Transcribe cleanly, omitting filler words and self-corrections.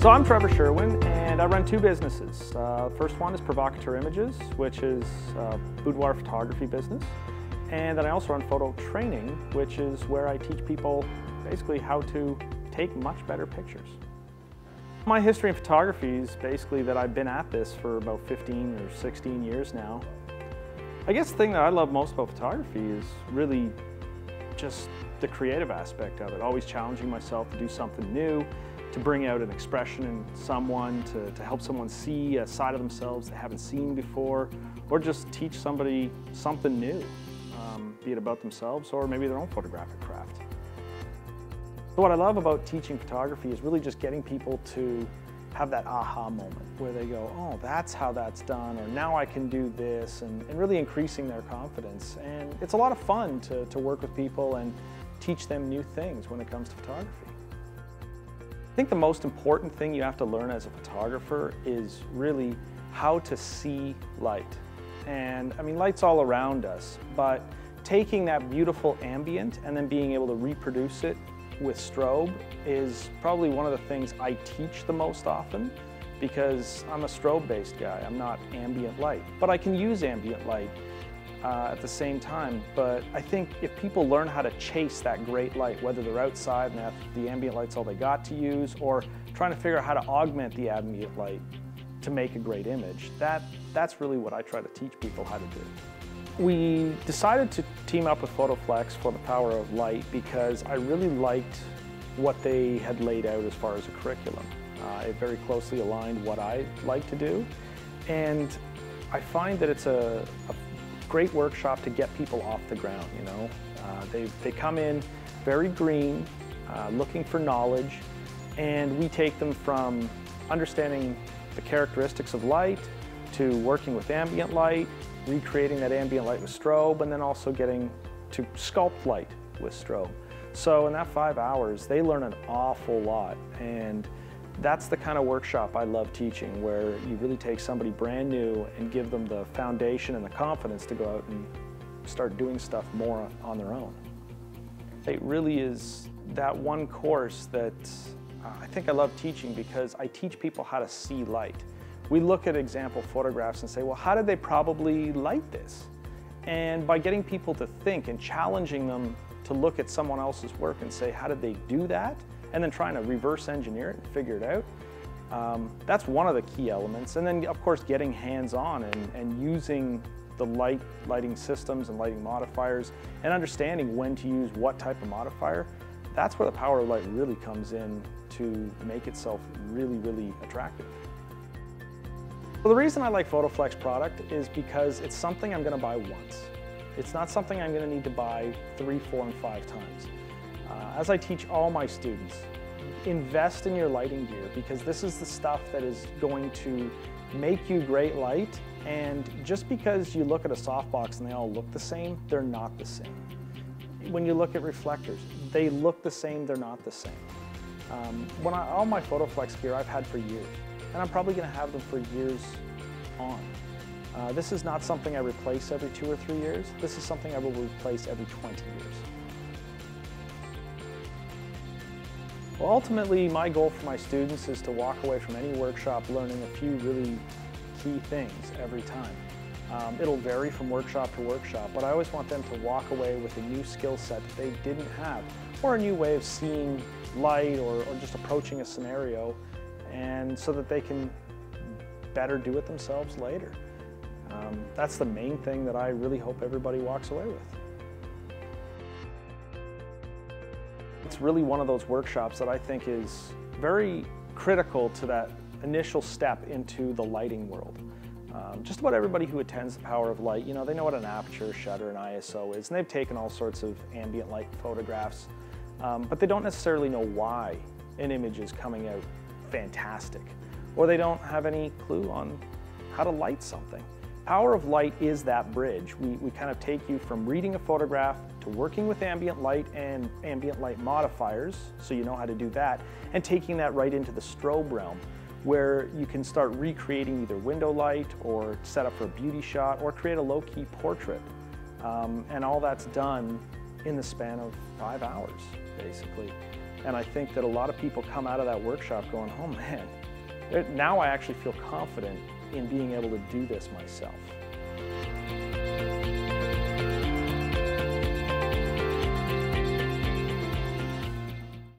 So I'm Trevor Sherwin, and I run two businesses. First one is Provocateur Images, which is a boudoir photography business. And then I also run Photo Training, which is where I teach people basically how to take much better pictures. My history in photography is basically that I've been at this for about 15 or 16 years now. I guess the thing that I love most about photography is really just the creative aspect of it, always challenging myself to do something new, to bring out an expression in someone, to help someone see a side of themselves they haven't seen before, or just teach somebody something new, be it about themselves or maybe their own photographic craft. So what I love about teaching photography is really just getting people to have that aha moment where they go, oh, that's how that's done, or now I can do this, and really increasing their confidence. And it's a lot of fun to work with people and teach them new things when it comes to photography. I think the most important thing you have to learn as a photographer is really how to see light. And I mean, light's all around us, but taking that beautiful ambient and then being able to reproduce it with strobe is probably one of the things I teach the most often, because I'm a strobe-based guy. I'm not ambient light, but I can use ambient light at the same time. But I think if people learn how to chase that great light, whether they're outside and the ambient light's all they got to use, or trying to figure out how to augment the ambient light to make a great image, that's really what I try to teach people how to do. We decided to team up with Photoflex for the power of light because I really liked what they had laid out as far as a curriculum. It very closely aligned what I like to do, and I find that it's a great workshop to get people off the ground. You know, they come in very green, looking for knowledge, and we take them from understanding the characteristics of light to working with ambient light, recreating that ambient light with strobe, and then also getting to sculpt light with strobe. So in that 5 hours, they learn an awful lot, and that's the kind of workshop I love teaching, where you really take somebody brand new and give them the foundation and the confidence to go out and start doing stuff more on their own. It really is that one course that I think I love teaching, because I teach people how to see light. We look at example photographs and say, well, how did they probably light this? And by getting people to think and challenging them to look at someone else's work and say, how did they do that? And then trying to reverse engineer it and figure it out. That's one of the key elements. And then, of course, getting hands-on and using the lighting systems and lighting modifiers and understanding when to use what type of modifier. That's where the power of light really comes in to make itself really, really attractive. Well, the reason I like Photoflex product is because it's something I'm going to buy once. It's not something I'm going to need to buy 3, 4, and 5 times. As I teach all my students, invest in your lighting gear, because this is the stuff that is going to make you great light. And just because you look at a softbox and they all look the same, they're not the same. When you look at reflectors, they look the same, they're not the same. All my Photoflex gear I've had for years, and I'm probably going to have them for years on. This is not something I replace every 2 or 3 years. This is something I will replace every 20 years. Well, ultimately, my goal for my students is to walk away from any workshop learning a few really key things every time. It'll vary from workshop to workshop, but I always want them to walk away with a new skill set that they didn't have, or a new way of seeing light, or just approaching a scenario, and so that they can better do it themselves later. That's the main thing that I really hope everybody walks away with. It's really one of those workshops that I think is very critical to that initial step into the lighting world. Just about everybody who attends the power of light, you know, they know what an aperture, shutter, and ISO is, and they've taken all sorts of ambient light photographs, but they don't necessarily know why an image is coming out fantastic, or they don't have any clue on how to light something. Power of light is that bridge. We kind of take you from reading a photograph to working with ambient light and ambient light modifiers, so you know how to do that, and taking that right into the strobe realm, where you can start recreating either window light, or set up for a beauty shot, or create a low-key portrait. And all that's done in the span of 5 hours, basically. And I think that a lot of people come out of that workshop going, oh man, now I actually feel confident in being able to do this myself.